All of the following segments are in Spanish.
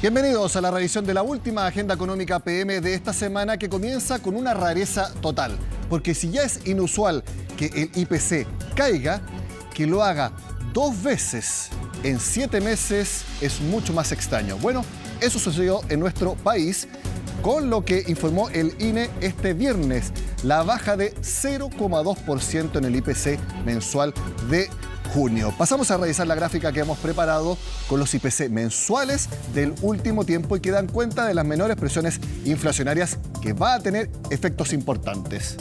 Bienvenidos a la revisión de la última agenda económica PM de esta semana, que comienza con una rareza total. Porque si ya es inusual que el IPC caiga, que lo haga 2 veces en 7 meses es mucho más extraño. Bueno, eso sucedió en nuestro país, con lo que informó el INE este viernes, la baja de 0,2% en el IPC mensual de junio. Pasamos a revisar la gráfica que hemos preparado con los IPC mensuales del último tiempo y que dan cuenta de las menores presiones inflacionarias que va a tener efectos importantes.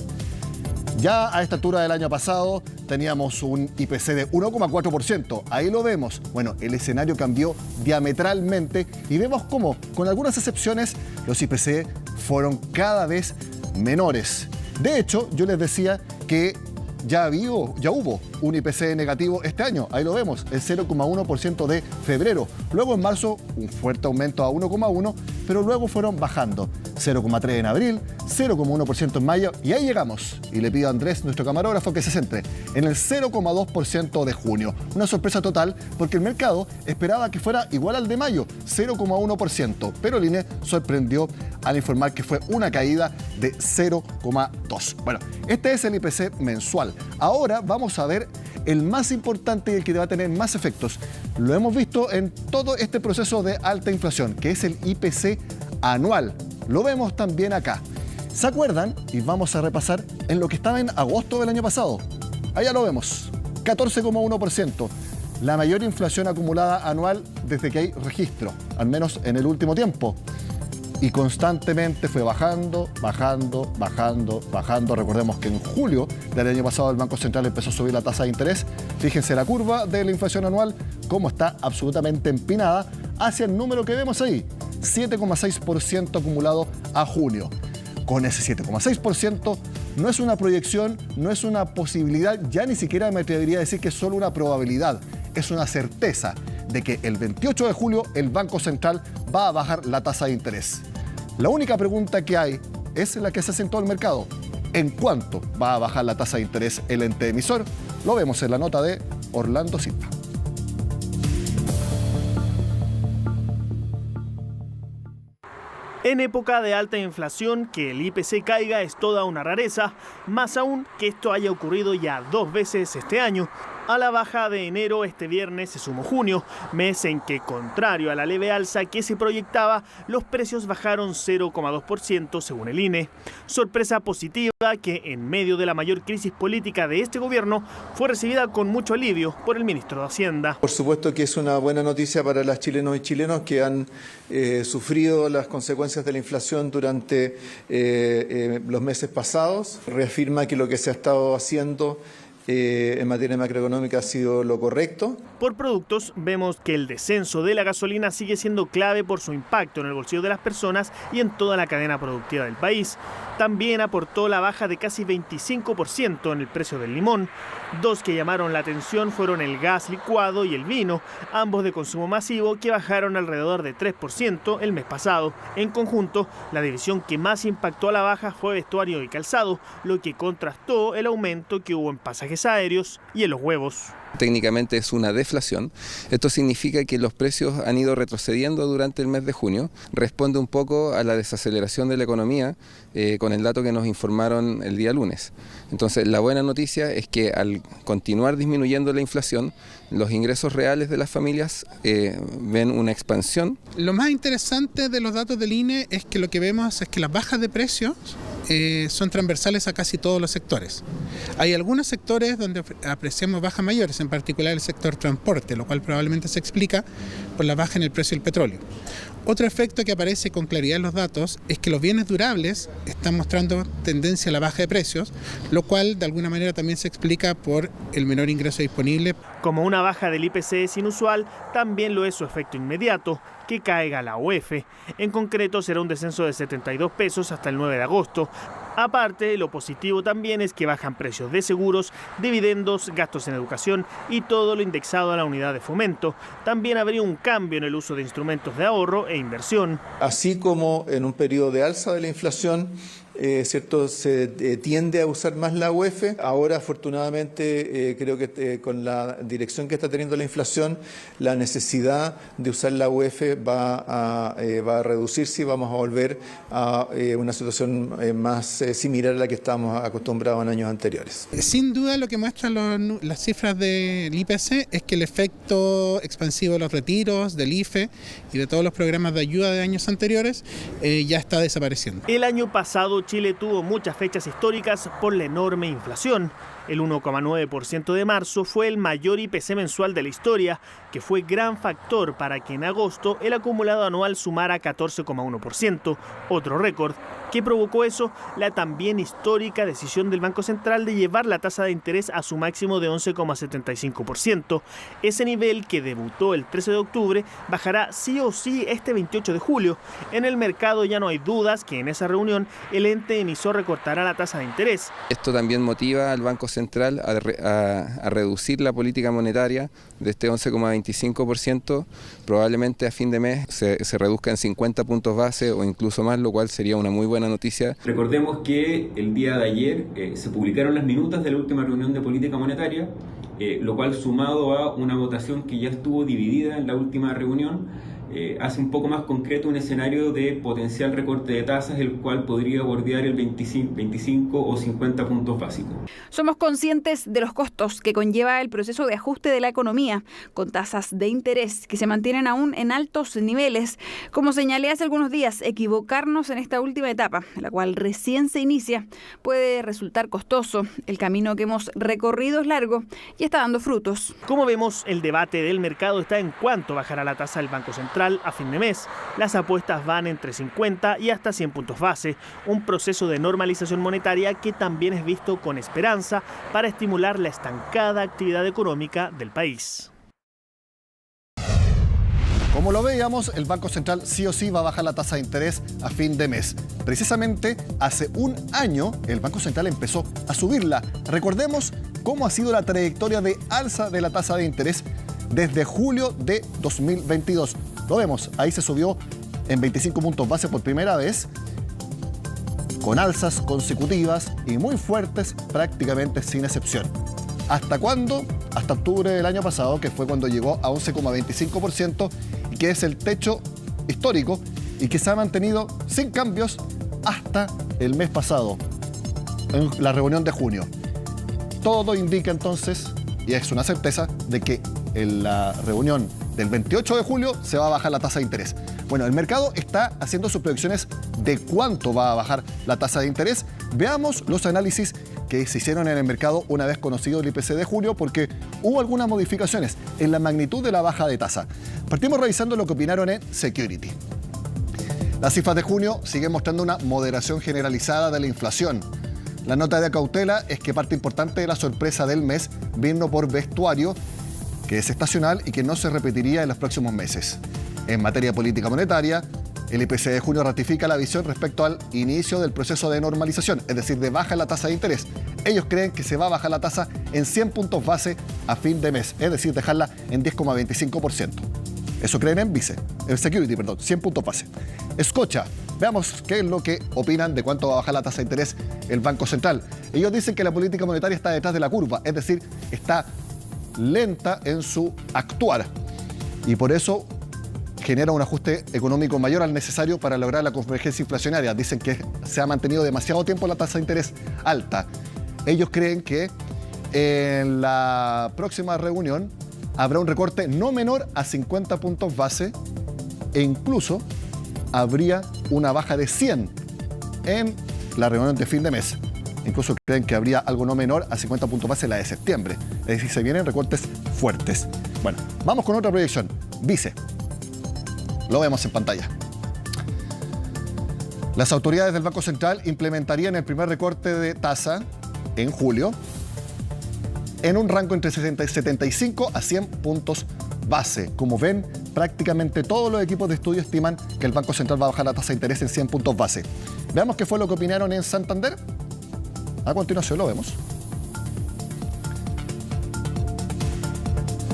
Ya a esta altura del año pasado teníamos un IPC de 1,4%. Ahí lo vemos. Bueno, el escenario cambió diametralmente y vemos cómo, con algunas excepciones, los IPC fueron cada vez menores. De hecho, yo les decía que ya hubo un IPC negativo este año. Ahí lo vemos, el 0,1% de febrero. Luego en marzo, un fuerte aumento a 1,1%, pero luego fueron bajando. 0,3% en abril, 0,1% en mayo, y ahí llegamos. Y le pido a Andrés, nuestro camarógrafo, que se centre en el 0,2% de junio. Una sorpresa total, porque el mercado esperaba que fuera igual al de mayo, 0,1%, pero el INE sorprendió al informar que fue una caída de 0,2%. Bueno, este es el IPC mensual. Ahora vamos a ver el más importante y el que va a tener más efectos. Lo hemos visto en todo este proceso de alta inflación, que es el IPC anual. Lo vemos también acá. ¿Se acuerdan? Y vamos a repasar en lo que estaba en agosto del año pasado. Allá lo vemos, 14,1%. La mayor inflación acumulada anual desde que hay registro, al menos en el último tiempo. Y constantemente fue bajando. Recordemos que en julio del año pasado el Banco Central empezó a subir la tasa de interés. Fíjense la curva de la inflación anual, cómo está absolutamente empinada hacia el número que vemos ahí, 7,6% acumulado a junio. Con ese 7,6% no es una proyección, no es una posibilidad, ya ni siquiera me atrevería a decir que es solo una probabilidad, es una certeza de que el 28 de julio el Banco Central va a bajar la tasa de interés. La única pregunta que hay es la que se hace en todo el mercado. ¿En cuánto va a bajar la tasa de interés el ente emisor? Lo vemos en la nota de Orlando Silva. En época de alta inflación, que el IPC caiga es toda una rareza, más aún que esto haya ocurrido ya 2 veces este año. A la baja de enero este viernes se sumó junio, mes en que, contrario a la leve alza que se proyectaba, los precios bajaron 0,2% según el INE. Sorpresa positiva que, en medio de la mayor crisis política de este gobierno, fue recibida con mucho alivio por el ministro de Hacienda. Por supuesto que es una buena noticia para las chilenos y chilenos que han sufrido las consecuencias de la inflación durante los meses pasados. Reafirma que lo que se ha estado haciendo en materia macroeconómica ha sido lo correcto. Por productos, vemos que el descenso de la gasolina sigue siendo clave por su impacto en el bolsillo de las personas y en toda la cadena productiva del país. También aportó la baja de casi 25% en el precio del limón. 2 que llamaron la atención fueron el gas licuado y el vino, ambos de consumo masivo, que bajaron alrededor de 3% el mes pasado. En conjunto, la división que más impactó a la baja fue vestuario y calzado, lo que contrastó el aumento que hubo en pasajes aéreos y en los huevos. Técnicamente es una deflación. Esto significa que los precios han ido retrocediendo durante el mes de junio. Responde un poco a la desaceleración de la economía con el dato que nos informaron el día lunes. Entonces, la buena noticia es que al continuar disminuyendo la inflación, los ingresos reales de las familias ven una expansión. Lo más interesante de los datos del INE es que lo que vemos es que las bajas de precios son transversales a casi todos los sectores. Hay algunos sectores donde apreciamos bajas mayores, en particular el sector transporte, lo cual probablemente se explica por la baja en el precio del petróleo. Otro efecto que aparece con claridad en los datos es que los bienes durables están mostrando tendencia a la baja de precios, lo cual de alguna manera también se explica por el menor ingreso disponible. Como una baja del IPC es inusual, también lo es su efecto inmediato, que caiga la UEF. En concreto, será un descenso de 72 pesos hasta el 9 de agosto. Aparte, lo positivo también es que bajan precios de seguros, dividendos, gastos en educación y todo lo indexado a la unidad de fomento. También habría un cambio en el uso de instrumentos de ahorro e inversión. Así como en un periodo de alza de la inflación, ¿cierto? Se tiende a usar más la UEF. Ahora, afortunadamente, creo que con la dirección que está teniendo la inflación, la necesidad de usar la UEF va a reducirse y vamos a volver a una situación más similar a la que estábamos acostumbrados en años anteriores. Sin duda, lo que muestran las cifras del IPC es que el efecto expansivo de los retiros, del IFE y de todos los programas de ayuda de años anteriores ya está desapareciendo. El año pasado Chile tuvo muchas fechas históricas por la enorme inflación. El 1,9% de marzo fue el mayor IPC mensual de la historia, que fue gran factor para que en agosto el acumulado anual sumara 14,1%, otro récord. ¿Qué provocó eso? La también histórica decisión del Banco Central de llevar la tasa de interés a su máximo de 11,75%. Ese nivel, que debutó el 13 de octubre, bajará sí o sí este 28 de julio. En el mercado ya no hay dudas que en esa reunión el ente emisor recortará la tasa de interés. Esto también motiva al Banco Central a reducir la política monetaria de este 11,25%, probablemente a fin de mes se reduzca en 50 puntos base o incluso más, lo cual sería una muy buena noticia. Recordemos que el día de ayer se publicaron las minutas de la última reunión de política monetaria, lo cual, sumado a una votación que ya estuvo dividida en la última reunión, hace un poco más concreto un escenario de potencial recorte de tasas, el cual podría bordear el 25 o 50 puntos básicos. Somos conscientes de los costos que conlleva el proceso de ajuste de la economía, con tasas de interés que se mantienen aún en altos niveles. Como señalé hace algunos días, equivocarnos en esta última etapa, la cual recién se inicia, puede resultar costoso. El camino que hemos recorrido es largo y está dando frutos. Como vemos, el debate del mercado está en cuánto bajará la tasa del Banco Central a fin de mes. Las apuestas van entre 50 y hasta 100 puntos base, un proceso de normalización monetaria que también es visto con esperanza para estimular la estancada actividad económica del país. Como lo veíamos, el Banco Central sí o sí va a bajar la tasa de interés a fin de mes. Precisamente hace un año el Banco Central empezó a subirla. Recordemos cómo ha sido la trayectoria de alza de la tasa de interés desde julio de 2022. Lo vemos, ahí se subió en 25 puntos base por primera vez, con alzas consecutivas y muy fuertes, prácticamente sin excepción. ¿Hasta cuándo? Hasta octubre del año pasado, que fue cuando llegó a 11,25%, y que es el techo histórico y que se ha mantenido sin cambios hasta el mes pasado, en la reunión de junio. Todo indica entonces, y es una certeza, de que en la reunión del 28 de julio se va a bajar la tasa de interés. Bueno, el mercado está haciendo sus predicciones de cuánto va a bajar la tasa de interés. Veamos los análisis que se hicieron en el mercado una vez conocido el IPC de julio, porque hubo algunas modificaciones en la magnitud de la baja de tasa. Partimos revisando lo que opinaron en Security. Las cifras de junio siguen mostrando una moderación generalizada de la inflación. La nota de cautela es que parte importante de la sorpresa del mes vino por vestuario, que es estacional y que no se repetiría en los próximos meses. En materia política monetaria, el IPC de junio ratifica la visión respecto al inicio del proceso de normalización, es decir, de baja en la tasa de interés. Ellos creen que se va a bajar la tasa en 100 puntos base a fin de mes, es decir, dejarla en 10,25%. Eso creen en Security, 100 puntos base. Scotia, veamos qué es lo que opinan de cuánto va a bajar la tasa de interés el Banco Central. Ellos dicen que la política monetaria está detrás de la curva, es decir, está lenta en su actuar y por eso genera un ajuste económico mayor al necesario para lograr la convergencia inflacionaria. Dicen que se ha mantenido demasiado tiempo la tasa de interés alta. Ellos creen que en la próxima reunión habrá un recorte no menor a 50 puntos base e incluso habría una baja de 100 en la reunión de fin de mes. Incluso creen que habría algo no menor a 50 puntos base en la de septiembre. Es decir, se vienen recortes fuertes. Bueno, vamos con otra proyección. Vice. Lo vemos en pantalla. Las autoridades del Banco Central implementarían el primer recorte de tasa en julio en un rango entre 75 a 100 puntos base. Como ven, prácticamente todos los equipos de estudio estiman que el Banco Central va a bajar la tasa de interés en 100 puntos base. Veamos qué fue lo que opinaron en Santander. A continuación lo vemos.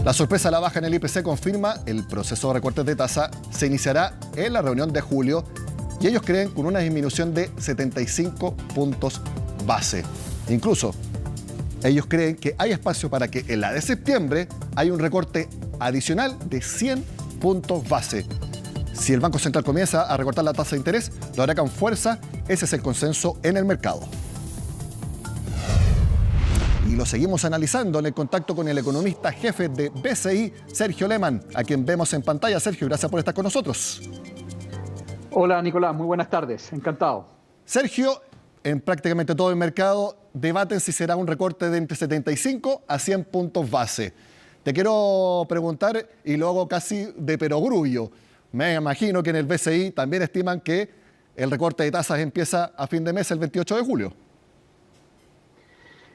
La sorpresa a la baja en el IPC confirma el proceso de recortes de tasa se iniciará en la reunión de julio y ellos creen con una disminución de 75 puntos base. Incluso, ellos creen que hay espacio para que en la de septiembre haya un recorte adicional de 100 puntos base. Si el Banco Central comienza a recortar la tasa de interés, lo hará con fuerza. Ese es el consenso en el mercado. Y lo seguimos analizando en el contacto con el economista jefe de BCI, Sergio Lehmann, a quien vemos en pantalla. Sergio, gracias por estar con nosotros. Hola Nicolás, muy buenas tardes, encantado. Sergio, en prácticamente todo el mercado debaten si será un recorte de entre 75 a 100 puntos base. Te quiero preguntar, y lo hago casi de perogrullo, me imagino que en el BCI también estiman que el recorte de tasas empieza a fin de mes, el 28 de julio.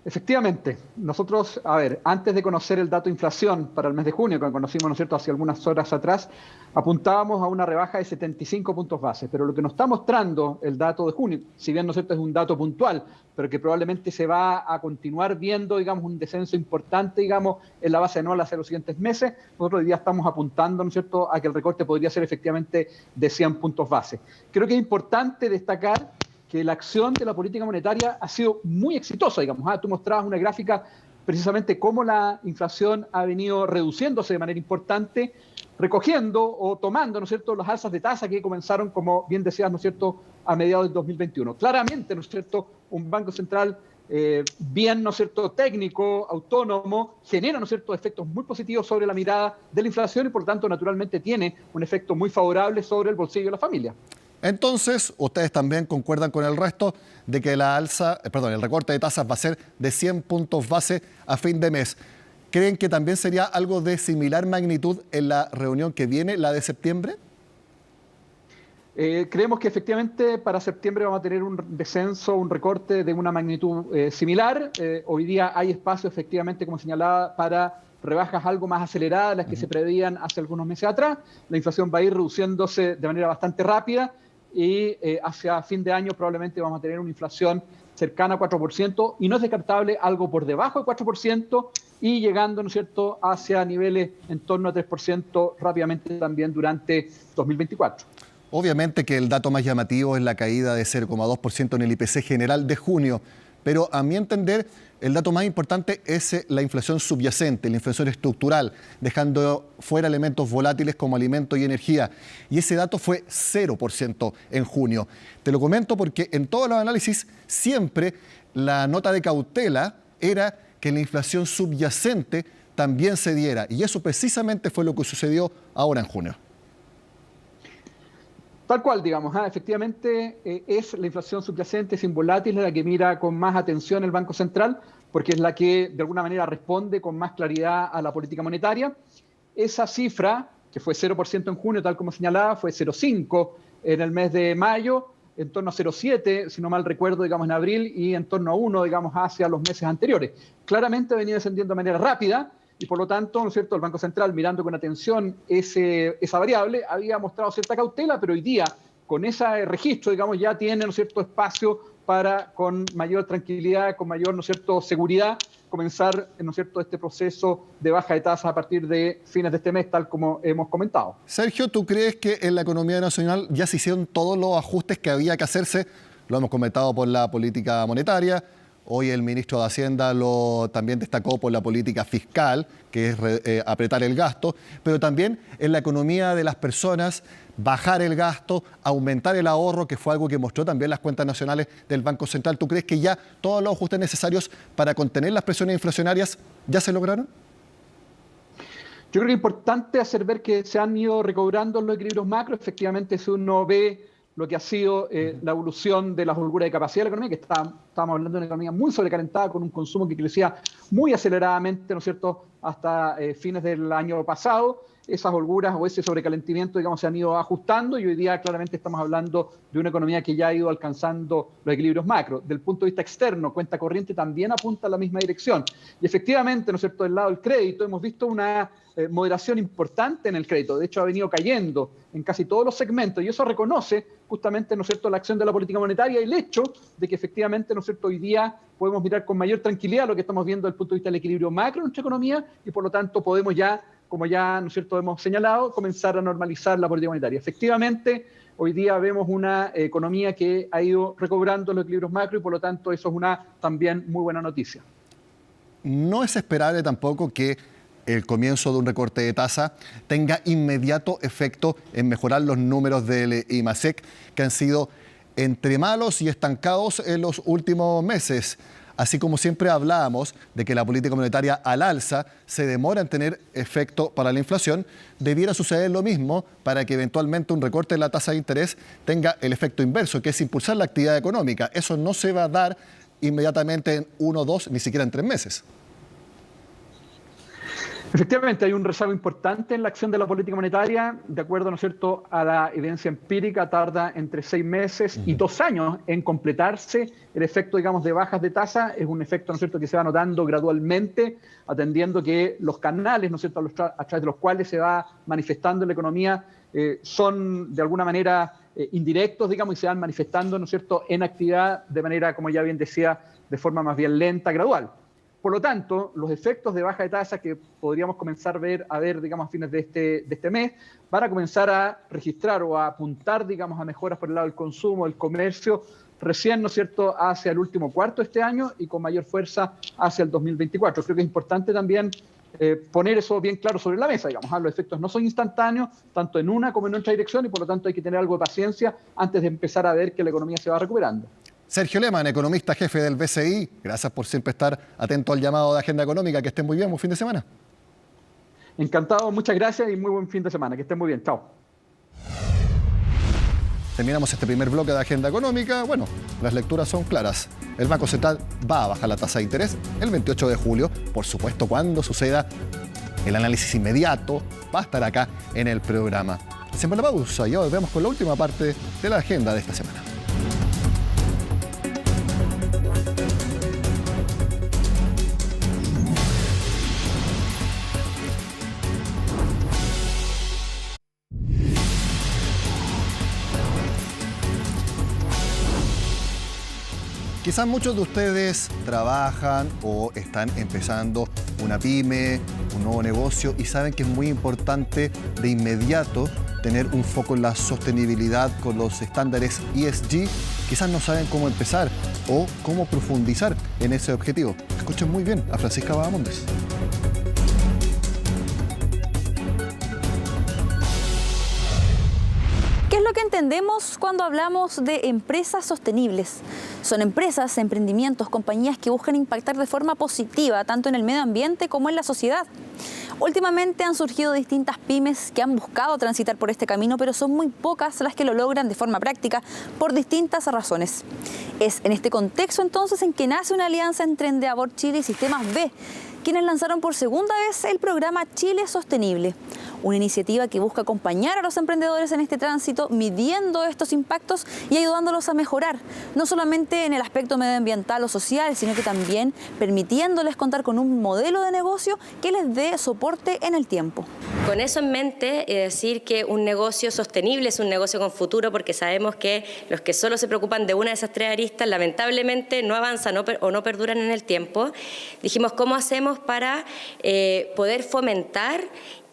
Efectivamente, nosotros, antes de conocer el dato de inflación para el mes de junio, que conocimos, ¿no es cierto?, hace algunas horas atrás, apuntábamos a una rebaja de 75 puntos base. Pero lo que nos está mostrando el dato de junio, si bien, ¿no es cierto?, es un dato puntual, pero que probablemente se va a continuar viendo, digamos, un descenso importante, digamos, en la base anual hacia los siguientes meses, nosotros hoy día estamos apuntando, ¿no es cierto?, a que el recorte podría ser efectivamente de 100 puntos base. Creo que es importante destacar que la acción de la política monetaria ha sido muy exitosa, digamos. Tú mostrabas una gráfica precisamente cómo la inflación ha venido reduciéndose de manera importante, recogiendo o tomando, ¿no es cierto?, las alzas de tasa que comenzaron, como bien decías, ¿no es cierto?, a mediados del 2021. Claramente, ¿no es cierto?, un Banco Central bien, ¿no es cierto?, técnico, autónomo, genera, ¿no es cierto?, efectos muy positivos sobre la mirada de la inflación y, por tanto, naturalmente tiene un efecto muy favorable sobre el bolsillo de la familia. Entonces, ustedes también concuerdan con el resto de que el recorte de tasas va a ser de 100 puntos base a fin de mes. ¿Creen que también sería algo de similar magnitud en la reunión que viene, la de septiembre? Creemos que efectivamente para septiembre vamos a tener un descenso, un recorte de una magnitud similar. Hoy día hay espacio, efectivamente, como señalaba, para rebajas algo más aceleradas, las que se preveían hace algunos meses atrás. La inflación va a ir reduciéndose de manera bastante rápida y hacia fin de año probablemente vamos a tener una inflación cercana a 4% y no es descartable algo por debajo de 4% y llegando, ¿no es cierto?, hacia niveles en torno a 3% rápidamente también durante 2024. Obviamente que el dato más llamativo es la caída de 0,2% en el IPC general de junio, pero a mi entender el dato más importante es la inflación subyacente, la inflación estructural, dejando fuera elementos volátiles como alimentos y energía. Y ese dato fue 0% en junio. Te lo comento porque en todos los análisis siempre la nota de cautela era que la inflación subyacente también se diera. Y eso precisamente fue lo que sucedió ahora en junio. Tal cual, digamos, efectivamente es la inflación subyacente sin volátil la que mira con más atención el Banco Central, porque es la que de alguna manera responde con más claridad a la política monetaria. Esa cifra, que fue 0% en junio, tal como señalaba, fue 0,5% en el mes de mayo, en torno a 0,7%, si no mal recuerdo, digamos, en abril, y en torno a 1%, digamos, hacia los meses anteriores. Claramente ha venido descendiendo de manera rápida, y por lo tanto, ¿no es cierto?, el Banco Central, mirando con atención esa variable, había mostrado cierta cautela, pero hoy día, con ese registro, digamos, ya tiene, ¿no es cierto?, espacio para, con mayor tranquilidad, con mayor, ¿no es cierto?, seguridad, comenzar, ¿no es cierto?, este proceso de baja de tasas a partir de fines de este mes, tal como hemos comentado. Sergio, ¿tú crees que en la economía nacional ya se hicieron todos los ajustes que había que hacerse? Lo hemos comentado por la política monetaria. Hoy el ministro de Hacienda también destacó por la política fiscal, que es apretar el gasto, pero también en la economía de las personas, bajar el gasto, aumentar el ahorro, que fue algo que mostró también las cuentas nacionales del Banco Central. ¿Tú crees que ya todos los ajustes necesarios para contener las presiones inflacionarias ya se lograron? Yo creo que es importante hacer ver que se han ido recobrando los equilibrios macro. Efectivamente, si uno ve lo que ha sido la evolución de las holguras de capacidad de la economía, que estábamos hablando de una economía muy sobrecalentada, con un consumo que crecía muy aceleradamente, ¿no es cierto?, hasta fines del año pasado. Esas holguras o ese sobrecalentamiento, digamos, se han ido ajustando y hoy día claramente estamos hablando de una economía que ya ha ido alcanzando los equilibrios macro. Del punto de vista externo, cuenta corriente también apunta a la misma dirección. Y efectivamente, ¿no es cierto?, del lado del crédito hemos visto una moderación importante en el crédito. De hecho, ha venido cayendo en casi todos los segmentos y eso reconoce justamente, ¿no es cierto?, la acción de la política monetaria y el hecho de que efectivamente, ¿no es cierto?, hoy día podemos mirar con mayor tranquilidad lo que estamos viendo desde el punto de vista del equilibrio macro de nuestra economía y por lo tanto podemos ya como ya, ¿no es cierto?, hemos señalado, comenzar a normalizar la política monetaria. Efectivamente, hoy día vemos una economía que ha ido recobrando los equilibrios macro y por lo tanto eso es una también muy buena noticia. No es esperable tampoco que el comienzo de un recorte de tasa tenga inmediato efecto en mejorar los números del IMASEC, que han sido entre malos y estancados en los últimos meses. Así como siempre hablábamos de que la política monetaria al alza se demora en tener efecto para la inflación, debiera suceder lo mismo para que eventualmente un recorte de la tasa de interés tenga el efecto inverso, que es impulsar la actividad económica. Eso no se va a dar inmediatamente en 1, 2, ni siquiera en 3 meses. Efectivamente, hay un rezago importante en la acción de la política monetaria. De acuerdo, ¿no es cierto?, a la evidencia empírica, tarda entre 6 meses y 2 años en completarse el efecto, digamos, de bajas de tasa. Es un efecto, ¿no es cierto?, que se va notando gradualmente, atendiendo que los canales, ¿no es cierto?, a través de los cuales se va manifestando la economía son, de alguna manera, indirectos, digamos, y se van manifestando, ¿no es cierto?, en actividad de manera, como ya bien decía, de forma más bien lenta, gradual. Por lo tanto, los efectos de baja de tasa que podríamos comenzar a ver, digamos, a fines de este mes, van a comenzar a registrar o a apuntar, digamos, a mejoras por el lado del consumo, del comercio, recién, ¿no es cierto?, hacia el último cuarto de este año y con mayor fuerza hacia el 2024. Creo que es importante también poner eso bien claro sobre la mesa, digamos. Los efectos no son instantáneos, tanto en una como en otra dirección, y por lo tanto hay que tener algo de paciencia antes de empezar a ver que la economía se va recuperando. Sergio Lehmann, economista jefe del BCI, gracias por siempre estar atento al llamado de Agenda Económica. Que estén muy bien, buen fin de semana. Encantado, muchas gracias y muy buen fin de semana. Que estén muy bien, chao. Terminamos este primer bloque de Agenda Económica. Bueno, las lecturas son claras. El Banco Central va a bajar la tasa de interés el 28 de julio. Por supuesto, cuando suceda el análisis inmediato, va a estar acá en el programa. Hacemos la pausa y ahora volvemos con la última parte de la agenda de esta semana. Quizás muchos de ustedes trabajan o están empezando una pyme, un nuevo negocio y saben que es muy importante de inmediato tener un foco en la sostenibilidad con los estándares ESG. Quizás no saben cómo empezar o cómo profundizar en ese objetivo. Escuchen muy bien a Francisca Bahamondes. ¿Qué es lo que entendemos cuando hablamos de empresas sostenibles? Son empresas, emprendimientos, compañías que buscan impactar de forma positiva tanto en el medio ambiente como en la sociedad. Últimamente han surgido distintas pymes que han buscado transitar por este camino, pero son muy pocas las que lo logran de forma práctica por distintas razones. Es en este contexto entonces en que nace una alianza entre Endeavor Chile y Sistemas B, quienes lanzaron por segunda vez el programa Chile Sostenible, una iniciativa que busca acompañar a los emprendedores en este tránsito, midiendo estos impactos y ayudándolos a mejorar, no solamente en el aspecto medioambiental o social, sino que también permitiéndoles contar con un modelo de negocio que les dé soporte en el tiempo. Con eso en mente, decir que un negocio sostenible es un negocio con futuro, porque sabemos que los que solo se preocupan de una de esas tres aristas, lamentablemente no avanzan o no perduran en el tiempo. Dijimos, ¿cómo hacemos para poder fomentar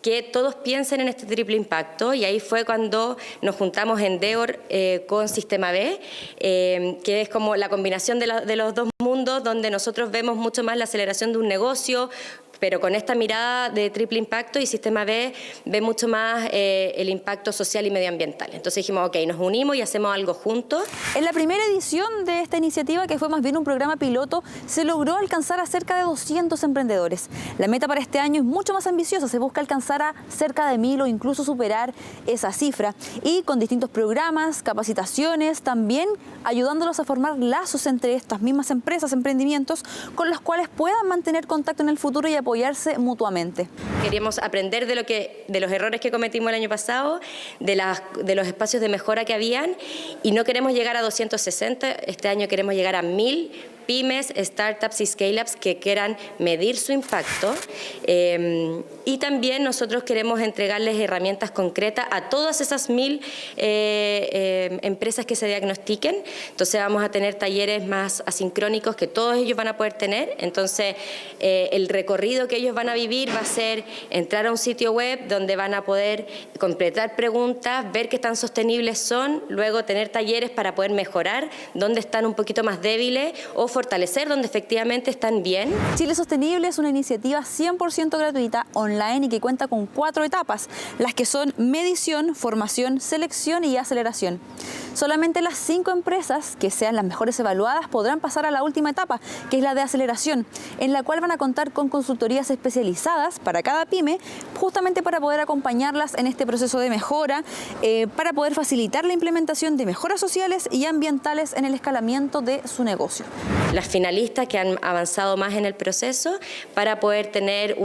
que todos piensen en este triple impacto? Y ahí fue cuando nos juntamos Endeavor con Sistema B, que es como la combinación de los dos mundos, donde nosotros vemos mucho más la aceleración de un negocio, pero con esta mirada de triple impacto, y Sistema B ve mucho más el impacto social y medioambiental. Entonces dijimos, ok, nos unimos y hacemos algo juntos. En la primera edición de esta iniciativa, que fue más bien un programa piloto, se logró alcanzar a cerca de 200 emprendedores. La meta para este año es mucho más ambiciosa, se busca alcanzar a cerca de 1000 o incluso superar esa cifra. Y con distintos programas, capacitaciones, también ayudándolos a formar lazos entre estas mismas empresas, emprendimientos, con los cuales puedan mantener contacto en el futuro y apoyarse mutuamente. Queríamos aprender de los errores que cometimos el año pasado, de los espacios de mejora que habían, y no queremos llegar a 260, este año queremos llegar a 1000 pymes, startups y scale-ups que quieran medir su impacto. Y también nosotros queremos entregarles herramientas concretas a todas esas 1000 empresas que se diagnostiquen. Entonces vamos a tener talleres más asincrónicos que todos ellos van a poder tener. Entonces el recorrido que ellos van a vivir va a ser entrar a un sitio web donde van a poder completar preguntas, ver qué tan sostenibles son, luego tener talleres para poder mejorar donde están un poquito más débiles o fortalecer donde efectivamente están bien. Chile Sostenible es una iniciativa 100% gratuita, online y que cuenta con 4 etapas, las que son medición, formación, selección y aceleración. Solamente las 5 empresas que sean las mejores evaluadas podrán pasar a la última etapa, que es la de aceleración, en la cual van a contar con consultorías especializadas para cada pyme, justamente para poder acompañarlas en este proceso de mejora, para poder facilitar la implementación de mejoras sociales y ambientales en el escalamiento de su negocio. Las finalistas que han avanzado más en el proceso para poder tener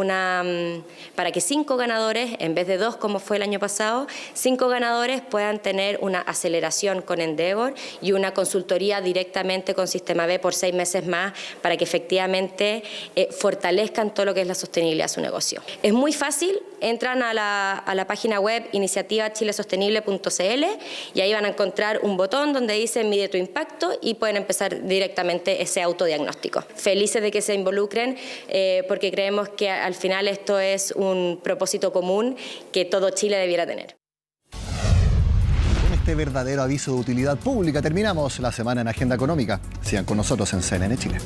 para que 5 ganadores, en vez de 2 como fue el año pasado, 5 ganadores puedan tener una aceleración con Endeavor y una consultoría directamente con Sistema B por 6 meses más para que efectivamente fortalezcan todo lo que es la sostenibilidad de su negocio. Es muy fácil, entran a la página web iniciativachilesostenible.cl y ahí van a encontrar un botón donde dice mide tu impacto y pueden empezar directamente ese autodiagnóstico. Felices de que se involucren porque creemos que al final esto es un propósito común que todo Chile debiera tener. Con este verdadero aviso de utilidad pública terminamos la semana en Agenda Económica. Sigan con nosotros en CNN Chile.